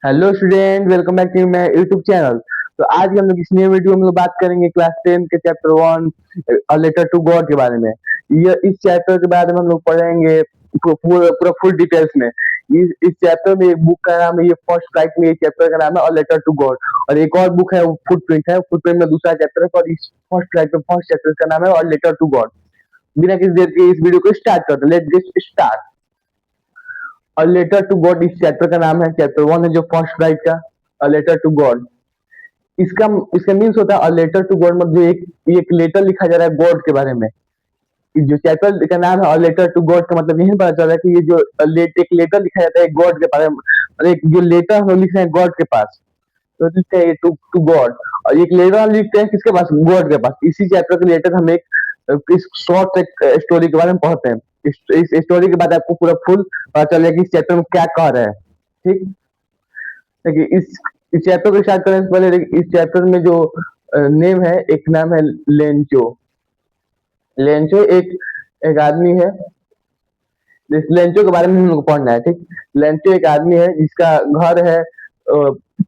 Hello student, welcome back to my YouTube channel. तो आज हम लोग इस नए वीडियो में बात करेंगे क्लास 10 के chapter 1 a letter to God के बारे में। ये इस चैप्टर के बारे में हम लोग पढ़ेंगे पूरा पूरा फुल डिटेल्स में। इस चैप्टर में एक बुक का नाम है, ये फर्स्ट राइट में ये चैप्टर का नाम है अ लेटर टू गॉड। और एक और बुक है, वो फुटप्रिंट है। फुटप्रिंट में दूसरा चैप्टर है, और इस फर्स्ट राइट में फर्स्ट चैप्टर का नाम है अ लेटर टू गॉड। बिना किसी देर के इस वीडियो को स्टार्ट करते हैं। Let's get start. A letter to God इस चैप्टर का नाम है। चैप्टर 1 है जो फर्स्ट राइट का, अ लेटर टू गॉड। इसका इसका मीन्स होता है अ लेटर टू गॉड, मतलब जो एक लेटर लिखा जा रहा है गॉड के बारे में। जो चैप्टर का नाम है अ लेटर टू गॉड का मतलब यही पता चल रहा है कि ये जो एक लेटर लिखा जाता है गॉड के बारे में, और एक जो लेटर हम लोग लिख रहे हैं गॉड के पास, तो लिखते हैं टू टू गॉड। और एक लेटर लिखते हैं किसके पास? गॉड के पास। इसी चैप्टर के लेटर हम एक इस शॉर्ट एक स्टोरी के बारे में पढ़ते हैं। इस स्टोरी के बाद आपको पूरा फुल पता चल जाएगा कि इस चैप्टर में क्या कह रहा है। ठीक। देखिए, इस चैप्टर को स्टार्ट करने से पहले देखिए, इस चैप्टर में जो नेम है, एक नाम है लेंचो। लेंचो एक एक आदमी है। इस लेंचो के बारे में हम लोग को पढ़ना है। ठीक। लेंचो एक आदमी है जिसका घर है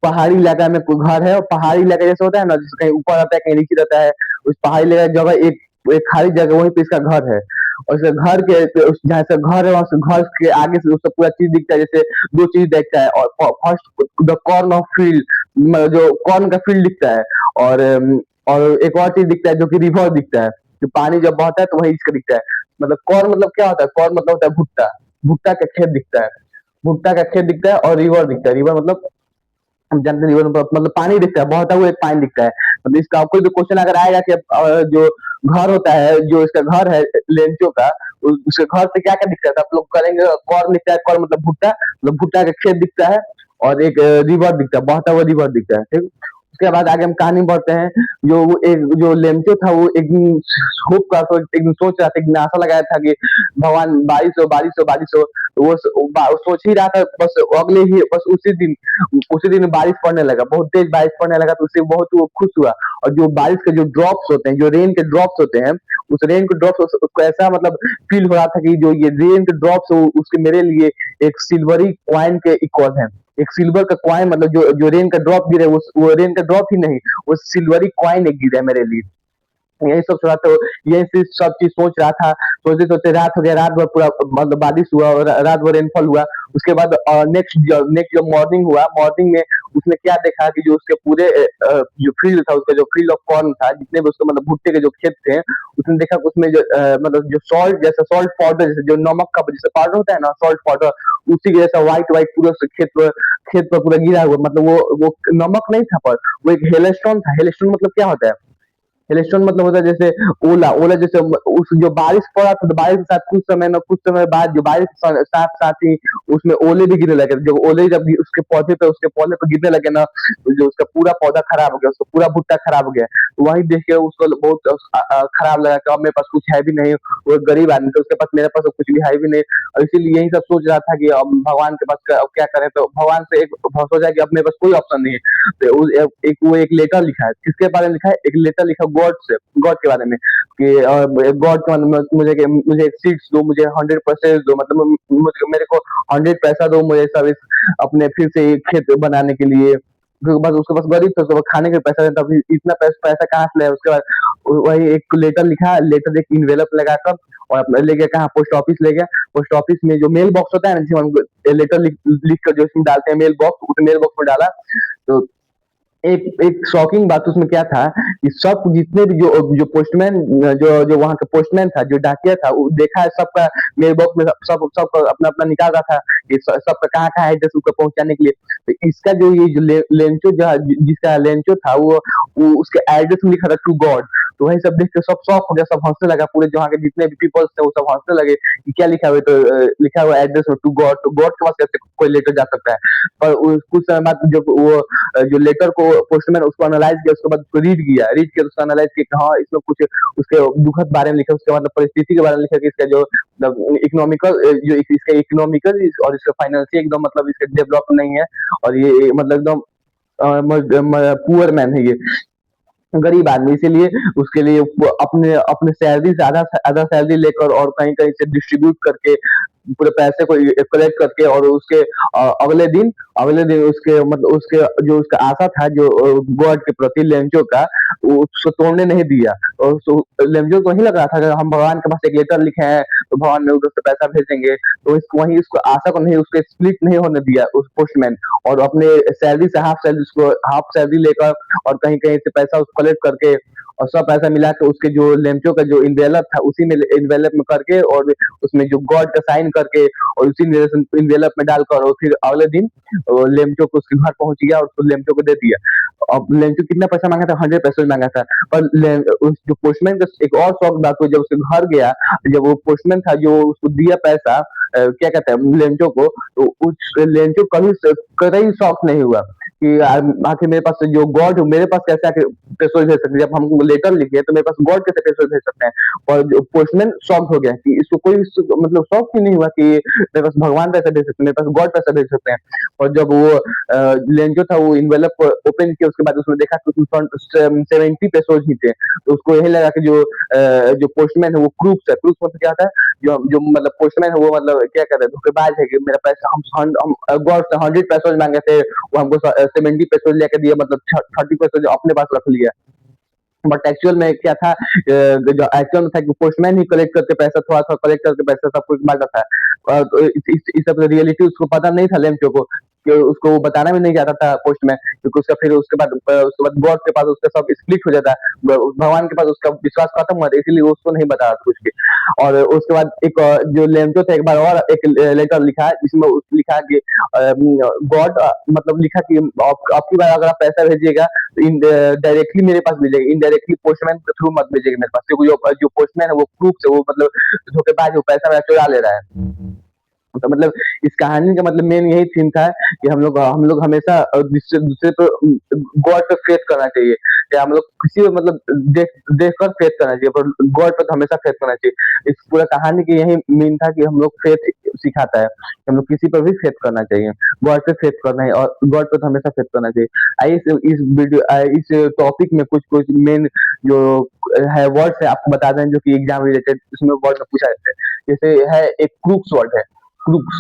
पहाड़ी इलाका में। कोई घर है, और पहाड़ी इलाका जैसे होता है ना, जिससे कहीं ऊपर रहता है कहीं नीचे रहता है। उस पहाड़ी इलाका की जगह एक एक खाली जगह, वहीं पे इसका घर है। और उसके घर के जहाँ इसका घर है, वहां से घर के आगे से उसका पूरा चीज दिखता है। जैसे दो चीज दिखता है, और first the corn of field, जो कॉर्न का फील्ड दिखता है। और और एक और चीज दिखता है जो कि रिवर दिखता है। जो पानी जब बहता है तो वही इसका दिखता है। मतलब कॉर्न मतलब क्या होता है? कॉर्न मतलब होता है भुट्टा। भुट्टा का खेत दिखता है। भुट्टा का खेत दिखता है, और रिवर दिखता है। रिवर मतलब हम जानते हैं, रिवर मतलब पानी दिखता है, बहता हुआ एक पानी दिखता है। मतलब इसका कोई भी क्वेश्चन अगर आएगा कि जो घर होता है, जो इसका घर है लेंचो का, उसके घर से क्या क्या दिखता है, तो आप लोग करेंगे कॉर्न दिखता है। कॉर्न मतलब भुट्टा, मतलब भुट्टा का खेत दिखता है। और एक रिवर दिखता है, बहता हुआ रिवर दिखता है। ठीक। उसके बाद आगे हम कहानी बढ़ते हैं। जो वो एक जो लेंचो था, वो एक दिन होप का एक दिन सोच रहा था, एक दिन आशा लगाया था कि भगवान बारिश हो, बारिश हो, बारिश हो। तो वो सोच ही रहा था। बस अगले ही बस उसी दिन बारिश पड़ने लगा, बहुत तेज बारिश पड़ने लगा। तो उससे बहुत वो खुश हुआ। और जो बारिश के जो ड्रॉप्स होते हैं, जो रेन के ड्रॉप्स होते हैं, उस रेन के ड्रॉप्स उसको ऐसा मतलब फील हो रहा था कि जो ये रेन के ड्रॉप्स उसके मेरे लिए एक सिल्वरी कॉइन के इक्वल है। एक सिल्वर का कॉइन, मतलब जो जो रेन का ड्रॉप गिरे, वो रेन का ड्रॉप ही नहीं, वो सिल्वरी कॉइन एक गिरा है मेरे लिए। यही सब सोचा, तो यही सब चीज सोच रहा था। सोचते सोचते रात हो गया। रात भर पूरा मतलब बारिश हुआ, और रात भर रेनफॉल हुआ। उसके बाद नेक्स्ट जो मॉर्निंग हुआ, मॉर्निंग में उसने क्या देखा कि जो उसके पूरे जो फील्ड था, उसका जो फील्ड ऑफ कॉर्न था, जितने भी उसके मतलब भुट्टे के जो खेत थे, उसने देखा कि उसमें जो मतलब जो सॉल्ट जैसा सॉल्ट पाउडर, जैसे जो नमक का जैसे पाउडर होता है ना, सॉल्ट पाउडर, उसी के जैसा व्हाइट व्हाइट पूरा खेत पर पूरा गिरा हुआ। मतलब वो नमक नहीं था, पर वो एक हेलस्टोन था। हेलस्टोन मतलब क्या होता है? हेलस्टोन मतलब होता है जैसे ओला। ओला जैसे उस जो बारिश पड़ा था, तो बारिश के साथ कुछ समय बाद जो बारिश के साथ साथ ही उसमें ओले भी गिरने लगे। जब ओले जब उसके पौधे पे गिरने लगे ना, तो जो उसका पूरा पौधा खराब हो गया, उसका पूरा भुट्टा खराब हो गया। तो वही देख के उसको बहुत खराब लगा कि अब मेरे पास कुछ है भी नहीं। वो एक गरीब आदमी था, उसके पास मेरे पास तो कुछ भी है भी नहीं। और इसीलिए यही सब सोच रहा था कि अब भगवान के पास अब क्या करें। तो भगवान से एक सोचा कि अब मेरे पास कोई ऑप्शन नहीं है। तो वो एक लेटर लिखा है। किसके बारे में लिखा है? एक लेटर लिखा गॉड से, गॉड के बारे में, कि गॉड के मतलब मुझे एक सीट्स दो, मुझे 100% दो, मतलब मुझे मेरे को 100 पैसा दो, मुझे सब अपने फिर से एक खेत बनाने के लिए। बस उसके पास गरीब था, उसके पास खाने के पैसा नहीं था। अभी इतना पैसा कहाँ से लाए? उसके बाद वही एक लेटर लिखा। लेटर एक इन्वेलप लगाकर, और अपना ले गया कहाँ? पोस्ट ऑफिस ले गया। पोस्ट ऑफिस में जो मेल बॉक्स होता है ना, जिसमें हम लेटर लिख कर जो इसमें डालते हैं, मेल बॉक्स, उस मेल बॉक्स में डाला। तो एक एक शॉकिंग बात उसमें क्या था कि सब जितने भी जो पोस्टमैन, जो जो वहाँ का पोस्टमैन था, जो डाकिया था, वो देखा है सबका मेल बॉक्स में सब सब अपना अपना निकाल रहा था कि सबका कहाँ कहाँ एड्रेस उसको पहुंचाने के लिए। तो इसका जो ये जो लेंचो जिसका लेंचो था, वो उसके एड्रेस में लिखा था टू गॉड। तो वही सब देख के सब शॉक हो गया, सब हंसने लगा। पूरे जहाँ के जितने भी पीपल्स थे, वो सब हंसने लगे कि क्या लिखा हुआ है? तो लिखा हुआ एड्रेस में टू गॉड। तो गॉड के पास कैसे कोई लेटर जा सकता है? पर कुछ समय बाद जब वो जो लेटर को पोस्टमैन उसको एनालाइज किया, उसके बाद उसको रीड किया, उसको एनालाइज किया कि हाँ, इसमें कुछ उसके दुखद बारे में लिखा, उसके मतलब परिस्थिति के बारे में लिखा कि इसका जो मतलब इकोनॉमिकल, जो इसका इकोनॉमिकल और इसका फाइनेंशियल एकदम मतलब इसका डेवलप नहीं है। और ये मतलब एकदम पुअर मैन है ये, गरीब आदमी। इसीलिए उसके लिए वो अपने अपने सैलरी से आधा आधा सैलरी लेकर और कहीं कहीं से डिस्ट्रीब्यूट करके पूरे पैसे को कलेक्ट करके और उसके अगले दिन उसके मतलब उसके जो उसका आशा था जो गॉड के प्रति लेंचो का, वो उसको तोड़ने नहीं दिया। और लेंचो को नहीं लग रहा था कि हम भगवान के पास एक लेटर लिखे हैं तो भगवान में उधर से पैसा भेजेंगे, तो वहीं उसको आशा को नहीं, उसके स्प्लिट नहीं होने दिया उस पोस्टमैन। और अपने सैलरी से हाफ सैलरी लेकर और कहीं कहीं से पैसा उसको कलेक्ट करके और सब पैसा मिला के उसके जो लेंचो का जो इन्वेलप था उसी में इन्वेलप में करके और उसमें जो गॉड का साइन करके और उसी इन्वेलप में डालकर और फिर अगले दिन लेंचो को उसके घर पहुंच गया और उसको लेंचो को दे दिया। अब लेंचो कितना पैसा मांगा था, 100 पैसे मांगा था। पर उस जो पोस्टमैन का एक और शौक बात हुई, जब उसके घर गया, जब वो पोस्टमैन था जो उसको दिया पैसा, क्या कहते हैं लेंचो को, तो उस लेंचो कभी शौक नहीं हुआ कि आखिर मेरे पास जो गॉड है मेरे पास कैसे आके पैसे भेज सकते हैं, जब हम लेटर लिखे तो मेरे पास गॉड कैसे पैसे भेज सकते हैं। और जो पोस्टमैन शॉक हो गया कि इसको कोई मतलब शौक ही नहीं हुआ कि मेरे पास भगवान पैसा भेज सकते हैं, मेरे पास गॉड पैसा भेज सकते हैं। और जब वो लेंचो था वो इन्वेलप ओपन किया उसके बाद उसने देखा कि उसमें 70 पेसोज ही थे, तो उसको यही लगा कि जो पोस्टमैन है वो क्रूक्स है। क्रूक्स मतलब क्या होता है, जो जो मतलब पोस्टमैन है वो मतलब क्या कहते हैं, धोखेबाज है कि मेरा पैसा हम गॉड से 100 पेसोज मांगे थे, वो हमको 70 पेसोज लेके दिया, मतलब 30 पेसोज अपने पास रख लिया। बट एक्चुअल में क्या था, जो एक्चुअल में था कि पोस्टमैन ही कलेक्ट करके पैसा, थोड़ा थोड़ा कलेक्ट करके पैसा सब कुछ बांटा था। तो इस सब रियलिटी उसको पता नहीं था लेमचो को, कि उसको वो बताना भी नहीं चाहता था पोस्टमैन, क्योंकि उसका फिर उसके बाद गॉड के पास उसका सब स्प्लिट हो जाता है, भगवान के पास उसका विश्वास खत्म हुआ था, इसीलिए वो उसको नहीं बता रहा था कुछ भी। और उसके बाद एक जो लेमचो था एक बार और एक लेटर लिखा जिसमें लिखा कि गॉड मतलब लिखा कि आपकी बार अगर आप पैसा भेजिएगा तो डायरेक्टली मेरे पास भेजिएगा, इनडायरेक्टली पोस्टमैन के थ्रू मत भेजिएगा मेरे पास, क्योंकि जो पोस्टमैन है वो क्रूक है, वो मतलब धोखेबाज, वो पैसा मेरा चुरा ले रहा है। तो मतलब इस कहानी का मतलब मेन यही थीम था कि हम लोग हमेशा दूसरे दूसरे पे गॉड पे फेथ करना चाहिए, या हम लोग किसी पे मतलब देख देख कर फेथ करना चाहिए, पर गॉड पे तो हमेशा फेथ करना चाहिए। इस पूरा कहानी की यही मीन था कि हम लोग फेथ सिखाता है कि हम लोग किसी पर भी फेथ करना चाहिए, गॉड पे फेथ करना है और गॉड पे तो हमेशा फेथ करना चाहिए। आइए इस टॉपिक में कुछ कुछ मेन जो है वर्ड्स है आपको बता दें, जो कि एग्जाम रिलेटेड इसमें वर्ड में पूछा जाता है। जैसे है एक क्रूक्स वर्ड है, क्रूक्स।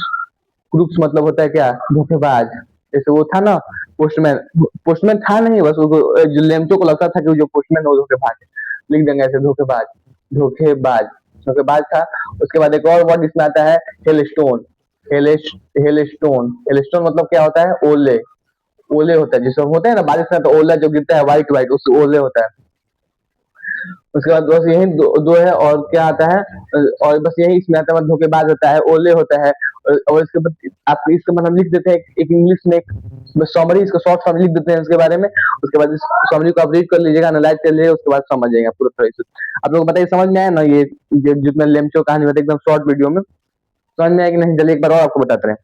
क्रूक्स मतलब होता है क्या, धोखेबाज। जैसे वो था ना पोस्टमैन, पोस्टमैन था नहीं, बस उसको जो लेमचो को लगता था कि जो पोस्टमैन वो धोखेबाज है, लिख देंगे ऐसे धोखेबाज, धोखेबाज, धोखेबाज था। उसके बाद एक और वर्ड इसमें आता है हेलस्टोन। हेलस्टोन, हेलस्टोन मतलब क्या होता है, ओले। ओले होता है, जैसे होता है ना बारिश में तो ओला जो गिरता है व्हाइट व्हाइट, उससे ओले होता है। उसके बाद बस यही दो है, और क्या आता है, और बस यही इसमें आता है, मतलब धोखेबाज होता है, ओले होता है। और इसके बाद आप इसका मतलब लिख देते हैं एक इंग्लिश में एक समरी, इसका शॉर्ट फॉर्म लिख देते हैं इसके बारे में। उसके बाद इस समरी को आप रीड कर लीजिएगा, एनालाइज कर लीजिएगा, उसके बाद समझ जाएंगे पूरा तरह से। आप लोग बताइए समझ में आया ना, ये जितना लेमचो कहानी बताई एकदम शॉर्ट वीडियो में, समझ में आया कि नहीं? चलिए एक बार और आपको बताते हैं,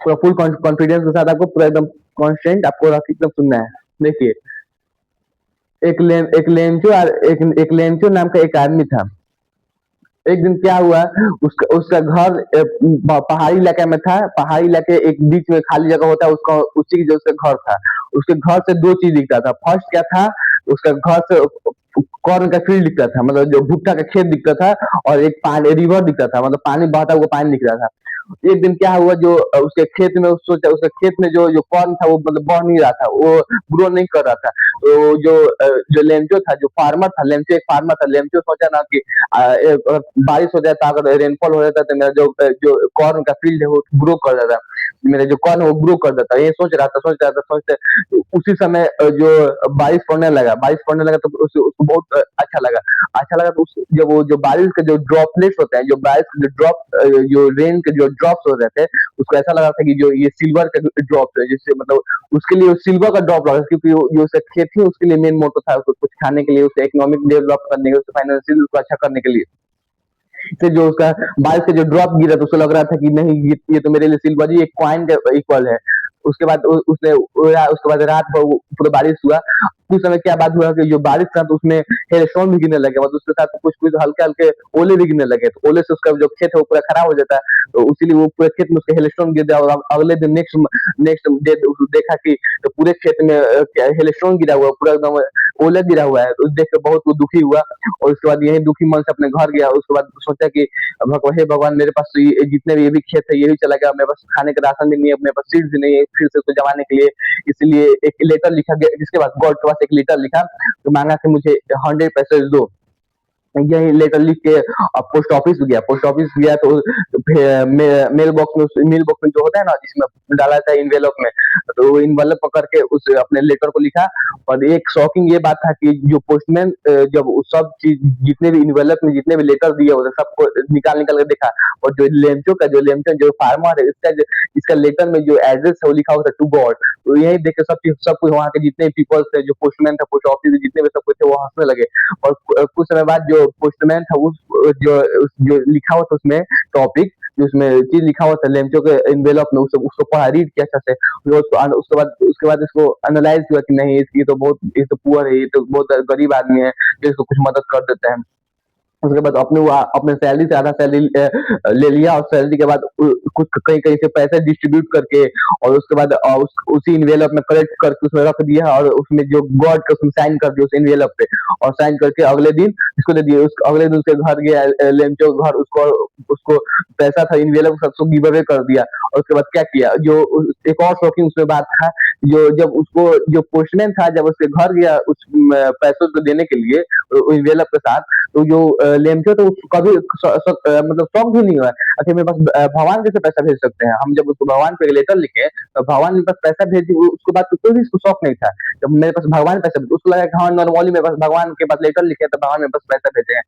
पूरा फुल कॉन्फिडेंस के साथ आपको पूरा एकदम कॉन्स्टेंट आपको रख के एकदम सुनना है। देखिए, एक लेंचो नाम का एक आदमी था। एक दिन क्या हुआ, उसका उसका घर पहाड़ी इलाके में था। पहाड़ी इलाके एक बीच में खाली जगह होता है, उसका उसी की जो उसका घर था। उसके घर से दो चीज दिखता था। फर्स्ट क्या था, उसका घर से कॉर्न का फील्ड दिखता था, मतलब जो भुट्टा का खेत दिखता था, और एक पानी रिवर दिखता था, मतलब पानी बहता हुआ पानी दिख रहा था। एक दिन क्या हुआ, जो उसके खेत में सोचा, उसके खेत में जो कॉर्न था वो मतलब बह नहीं रहा था, वो ग्रो नहीं कर रहा था। तो जो लेंचो था, जो फार्मर था, लेंचो एक फार्मर था, लेंचो सोचा ना कि बारिश हो जाता, अगर रेनफॉल हो जाता तो मेरा जो कॉर्न का फील्ड है वो ग्रो कर जाता, मेरा जो कॉर्न है वो ग्रो कर देता। ये सोचते तो उसी समय जो बारिश पड़ने लगा तो उसको बहुत अच्छा लगा। तो जब वो जो बारिश के जो ड्रॉपलेट्स होते हैं, जो बारिश के जो रेन के जो ड्रॉप्स हो रहे थे, उसको ऐसा लगा था कि जो ये सिल्वर का ड्रॉप है, जिससे मतलब उसके लिए सिल्वर का ड्रॉप लगा, क्योंकि जो उसका खेती है उसके लिए मेन मोटो था, उसको कुछ खाने के लिए, उसका इकोनॉमिक डेवलप करने के लिए, फाइनेंशियल उसको अच्छा करने के लिए। से जो उसका बारिश का जो ड्रॉप गिरा तो उसको लग रहा था कि नहीं, ये तो मेरे लिए सिल्वर ही एक कॉइन के इक्वल है। उसके बाद उसने उसके बाद रात भर पूरा बारिश हुआ। कुछ समय क्या बात हुआ कि जो बारिश था तो उसमें हेलस्टॉर्म भी गिरने लगे, मतलब उसके साथ कुछ कुछ हल्के हल्के ओले भी गिरने लगे, तो ओले से उसका जो खेत है वो पूरा खराब हो जाता है। तो इसीलिए वो पूरे खेत में उसके हेलस्टॉर्म गिर गया, और अगले दिन नेक्स्ट नेक्स्ट डे देखा कि तो पूरे खेत में हेलस्टॉर्म गिरा हुआ पूरा एकदम ओले गिरा हुआ है, तो देख के बहुत वो दुखी हुआ और उसके बाद यही दुखी मन से अपने घर गया। उसके बाद सोचा कि हे भगवान, मेरे पास तो ये जितने भी ये भी खेत है ये भी चला गया, मेरे पास खाने का राशन भी नहीं है, मेरे पास सीड्स भी नहीं है फिर से उसको जमाने के लिए। इसलिए एक लेटर लिखा गया, जिसके बाद गॉड के पास एक लेटर लिखा, तो मांगा कि मुझे 100 पैसे दो। यही लेटर लिख के पोस्ट ऑफिस गया। पोस्ट ऑफिस गया तो मेल बॉक्स में जो होता है ना, जिसमें डाला जाता है इन्वेलप में, तो वो इन्वेलप पकड़ के उस अपने लेटर को लिखा। और एक शॉकिंग ये बात था कि जो पोस्टमैन जब उस सब चीज, जितने भी इन्वेलप में जितने भी लेटर दिए होते सबको निकाल निकाल के देखा। और जो फार्मर है, इसका लेटर में जो एड्रेस है वो लिखा होता है टू गॉड। तो यही देख के सब कुछ वहाँ के जितने पीपल्स थे, जो पोस्टमैन था, पोस्ट ऑफिस जितने भी सब कुछ थे, वो हंसने लगे। और कुछ समय बाद जो पोस्टमैन था जो लिखा हुआ था उसमें टॉपिक, जो उसमें चीज लिखा हुआ था लेमचो के इन्वेलप में, उसको पढ़ा, रीड किया अच्छा से। उसके बाद इसको एनालाइज किया कि नहीं, ये तो पुअर है, ये तो बहुत गरीब आदमी है, जो इसको कुछ मदद कर देते हैं। उसके बाद अपने सैलरी से आधा सैलरी ले लिया, और सैलरी के बाद कुछ कहीं कहीं से पैसे डिस्ट्रीब्यूट करके, और उसके बाद उसी इन्वेलप में कलेक्ट करके उसमें रख दिया, और उसमें जो गॉड का उसमें साइन कर दिया उस इन्वेलप पे। और साइन करके अगले दिन इसको दे दिए। अगले दिन उसके घर गया लेमचो घर, उसको उसको पैसा था इन्वेलप सबको गिव अवे कर दिया। और उसके बाद क्या किया, एक और शॉकिंग उसमें बात था, जो पोस्टमैन था जब उसके घर गया उस पैसों को देने के लिए इन्वेलप के साथ, तो जो लेमचो तो कभी मतलब शौक भी नहीं हुआ। अच्छा, मेरे पास भगवान कैसे पैसा भेज सकते हैं? हम जब उसको भगवान पे लेटर लिखे तो भगवान मेरे पास पैसा भेजी, उसके बाद तो कोई भी इसको शौक नहीं था। जब मेरे पास भगवान पैसा, उसको लगा कि हाँ नॉर्मली मेरे पास भगवान के पास लेटर लिखे तो भगवान मेरे पास पैसा भेजे हैं।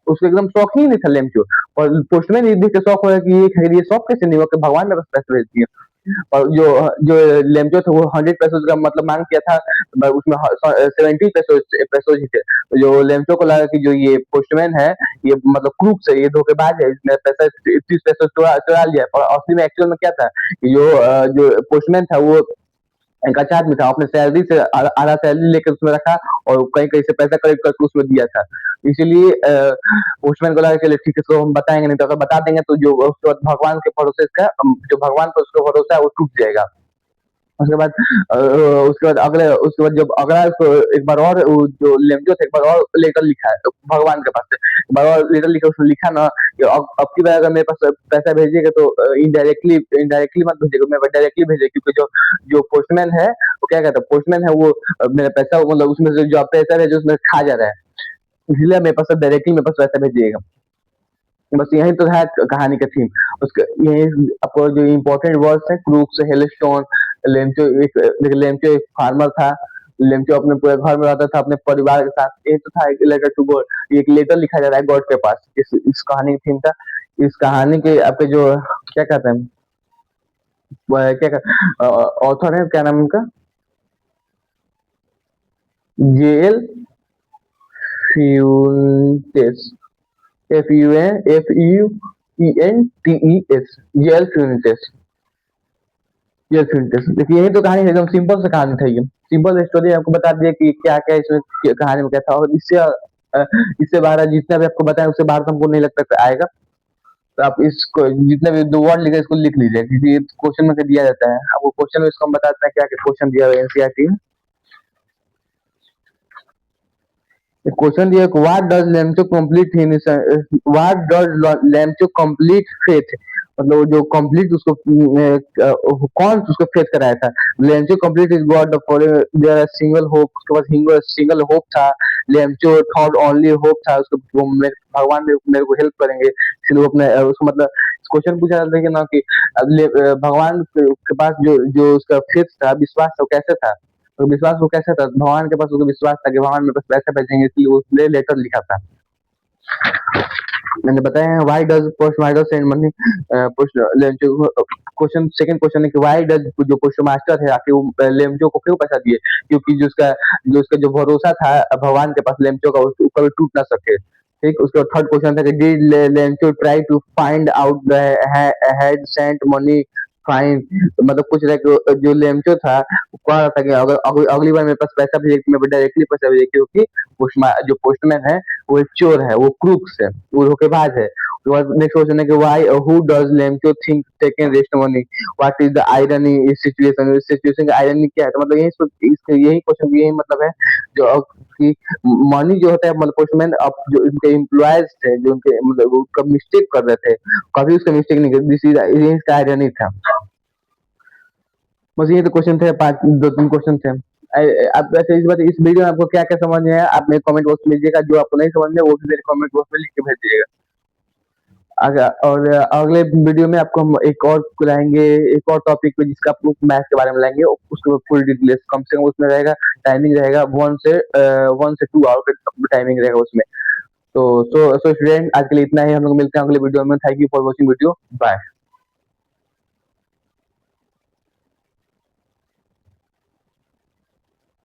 उसको एकदम शौक ही नहीं था लेमचो। और पोस्टमैन ये देख के शौक हो कि ये शौक कैसे नहीं हुआ कि भगवान मेरे पास पैसा भेज दिए। और जो जो लेमचो था वो 100 पैसों का मतलब मांग किया था, उसमें 70 पैसों ही थे। तो जो लेमचो को लगा कि जो ये पोस्टमैन है, ये मतलब क्रूक्स है, ये धोखेबाज है, इसने पैसा 30 पैसों चुरा चुरा लिया। और असली में एक्चुअल में क्या था कि जो पोस्टमैन था वो एक अच्छा आदमी था, अपने सैलरी से आधा सैलरी लेकर उसमें रखा, और कहीं कहीं से पैसा कलेक्ट करके उसमें दिया था। इसीलिए पोस्टमैन को लगा चलिए ठीक है, इसको हम बताएंगे नहीं, तो अगर बता देंगे तो जो उसके बाद भगवान के भरोसे इसका जो भगवान पर उसका भरोसा है वो टूट जाएगा। उसके बाद उसके बाद जब अगला उसको एक बार और जो लेमजो थे एक बार और लेटर लिखा है तो भगवान के पास से एक बार और लेटर लिखा, उसने लिखा ना कि अब की बार अगर मेरे पास पैसा भेजिएगा तो इनडायरेक्टली मत भेजिएगा, मेरे पास डायरेक्टली भेजिए, क्योंकि जो जो पोस्टमैन है वो क्या कहता है, पोस्टमैन है वो मेरा पैसा मतलब उसमें से जो पैसा भेजे उसमें खा जा रहा है, इसलिए मेरे पास डायरेक्टली मेरे पास पैसा भेजिएगा। बस यही तो है कहानी का थीम। उसके यही आपको जो इम्पोर्टेंट वर्ड्स है, क्रूक्स, हेलस्टोन, लेमचो लेमचो एक फार्मर था। लेमचो अपने पूरे घर में रहता था अपने परिवार के साथ। ये तो था एक लेटर टू गॉड, एक लेटर लिखा जा रहा है गॉड के पास। इस कहानी की थीम था। इस कहानी के आपके जो क्या कहते हैं, क्या ऑथर है, क्या नाम है उनका? JL Fuentes, FUNTES, JL Fuentes. Yes interest, देखिए यही तो कहानी है, एकदम सिंपल सा कहानी था ये। सिंपल स्टोरी आपको बता दिया कि क्या-क्या इसमें कहानी में क्या था, और इससे बाहर जितना भी आपको बताया उससे बाहर तो हमको नहीं लगता कि आएगा। तो आप इसको जितने भी 2 वर्ड लिखे इसको लिख लीजिए, क्योंकि क्वेश्चन में से दिया जाता है। आपको क्वेश्चन में इसको हम बताते हैं क्या-क्या क्वेश्चन दिया हुआ है एनसीईआरटी में। क्वेश्चन दिया है, व्हाट डज लेम्चो कंप्लीट फेथ, मतलब वो जो कंप्लीट उसको कौन उसको फेथ कराया था? Lencho complete is God for their single hope, उसके बाद सिंगल होप था। लेम्चो थॉट ओनली होप था, उसको भगवान मेरे को हेल्प करेंगे, इसलिए वो अपने उसको मतलब क्वेश्चन पूछा जाता है कि ना कि भगवान के पास जो जो उसका फेथ था, विश्वास था, वो कैसे था? तो विश्वास वो कैसे था? भगवान के पास उसको विश्वास था कि भगवान मेरे पास पैसे भेजेंगे, इसलिए उसने लेटर लिखा था। मैंने बताया है why does post master send money, post question second question है कि व्हाई डज जो पोस्ट मास्टर है आके वो लेमचो को क्यों पैसा दिए? क्योंकि जो उसका जो भरोसा था भगवान के पास लेमचो का, वो कभी टूट ना सके। ठीक, उसके बाद थर्ड क्वेश्चन था कि did Lencho try to find out the had sent money fine, मतलब कुछ जो लेमचो था वो कह रहा था कि अगर अगली बार मेरे पास पैसा भेजे तो मैं डायरेक्टली पैसा भेजे, क्योंकि जो पोस्टमैन है वो एक चोर है, वो क्रूक्स है, वो धोखेबाज है। उसके बाद नेक्स्ट क्वेश्चन है कि why who does Lencho think taking rest money, what is the irony इस सिचुएशन का आयरनी क्या है? तो मतलब इसका यही क्वेश्चन यही मतलब है जो कि मनी जो होता है मतलब पोस्टमैन अब जो उनके एम्प्लॉयज थे जो उनके मतलब वो कब मिस्टेक कर रहे थे, कभी उसका मिस्टेक नहीं कर, दिस इज ये इसका आयरनी था। बस ये तो क्वेश्चन थे, 5 2-3 क्वेश्चन थे। आप वैसे इस वीडियो में आपको क्या-क्या समझ में आया आप मेरे कमेंट बॉक्स में लीजिएगा, जो आपको नहीं समझ में वो भी मेरे कमेंट बॉक्स में लिख के भेज दीजिएगा। और अगले वीडियो में आपको हम एक और लाएँगे, एक और टॉपिक पे जिसका आपको मैथ के बारे में लाएँगे, उसके फुल डिटेल्स कम से कम उसमें रहेगा, टाइमिंग रहेगा 1 से 2 आवर का टाइमिंग रहेगा उसमें। तो स्टूडेंट आज के लिए इतना ही, हम लोग मिलते हैं अगले वीडियो में। Thank you for watching video, bye.